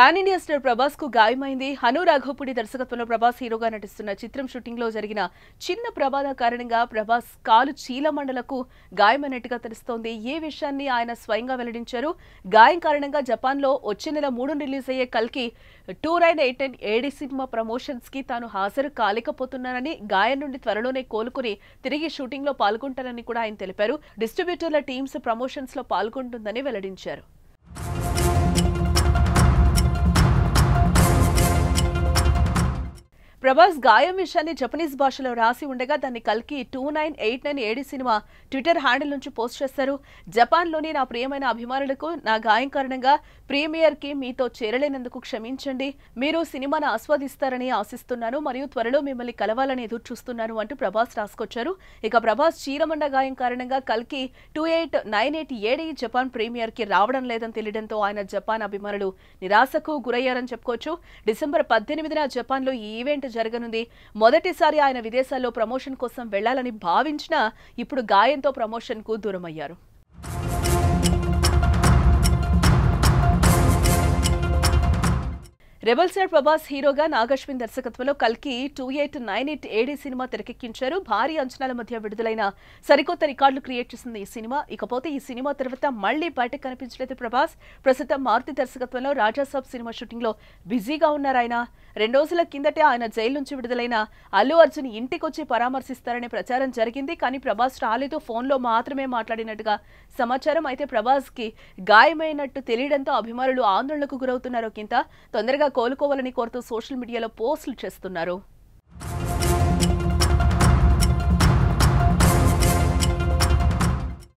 Pan India star Prabhas కు గాయమైంది. హను రాఘవపూడి దర్శకత్వంలో ప్రభాస్ హీరోగా నటిస్తున్న చిత్రం షూటింగ్ లో జరిగిన చిన్న ప్రమాద కారణంగా ప్రభాస్ కాలు చీలమండలకు గాయమైనట్టుగా తెలుస్తోంది. ఈ విషయాన్ని ఆయన స్వయంగా వెల్లడించారు. గాయం కారణంగా జపాన్ లో వచ్చే నెల 3 రిలీజ్ అయ్యే కల్కి 2989 ఏడి సినిమా ప్రమోషన్స్ కి తాను హాజరు కాలేకపోతున్నానని, గాయం నుండి త్వరలోనే కోలుకుని తిరిగి షూటింగ్ లో పాల్గొంటానని కూడా ఆయన తెలిపారు. డిస్ట్రిబ్యూటర్ల టీమ్స్ ప్రమోషన్స్ లో పాల్గొంటుందని వెల్లడించారు. ప్రభాస్ గాయం విషయాన్ని జపనీస్ భాషలో రాసి ఉండగా దాన్ని కల్కి 2989 ఏడి సినిమా ట్విట్టర్ హ్యాండిల్ నుంచి పోస్ట్ చేశారు. జపాన్లోని నా ప్రియమైన అభిమానులకు నా గాయం కారణంగా ప్రీమియర్ కి మీతో చేరలేనందుకు క్షమించండి. మీరు సినిమాను ఆస్వాదిస్తారని ఆశిస్తున్నాను మరియు త్వరలో మిమ్మల్ని కలవాలని ఎదురు చూస్తున్నాను అంటూ ప్రభాస్ రాసుకొచ్చారు. ఇక ప్రభాస్ చీలమండ గాయం కారణంగా కల్కి 2898 ఏడి జపాన్ ప్రీమియర్ కి రావడం లేదని తెలియడంతో ఆయన జపాన్ అభిమానులు నిరాశకు గురయ్యారని చెప్పుకోవచ్చు. డిసెంబర్ 18న జపాన్ లో ఈ ఈవెంట్ జరగనుంది. మొదటిసారి ఆయన విదేశాల్లో ప్రమోషన్ కోసం వెళ్లాలని భావించినా ఇప్పుడు గాయంతో ప్రమోషన్ కు దూరమయ్యారు. రెబల్ స్టార్ ప్రభాస్ హీరోగా నాగశ్విన్ దర్శకత్వంలో కల్కి 2898 ఏడి సినిమా తెరకెక్కించారు. భారీ అంచనాల మధ్య విడుదలైన సరికొత్త రికార్డులు క్రియేట్ చేసింది ఈ సినిమా. ఇకపోతే ఈ సినిమా తర్వాత మళ్లీ బయటకు కనిపించలేదు ప్రభాస్. ప్రస్తుతం మారుతి దర్శకత్వంలో రాజాసాబ్ సినిమా షూటింగ్ లో బిజీగా ఉన్నారు ఆయన. 2 రోజుల కిందటే ఆయన జైలు నుంచి విడుదలైన అల్లు అర్జున్ ఇంటికొచ్చి పరామర్శిస్తారనే ప్రచారం జరిగింది. కానీ ప్రభాస్ రాలేదు, ఫోన్లో మాత్రమే మాట్లాడినట్టుగా సమాచారం. అయితే ప్రభాస్ కి గాయమైనట్టు తెలియడంతో అభిమానులు ఆందోళనకు గురవుతున్నారు. కింద తొందరగా కోలుకోవాలని కోరుతూ సోషల్ మీడియాలో పోస్టులు చేస్తున్నారు.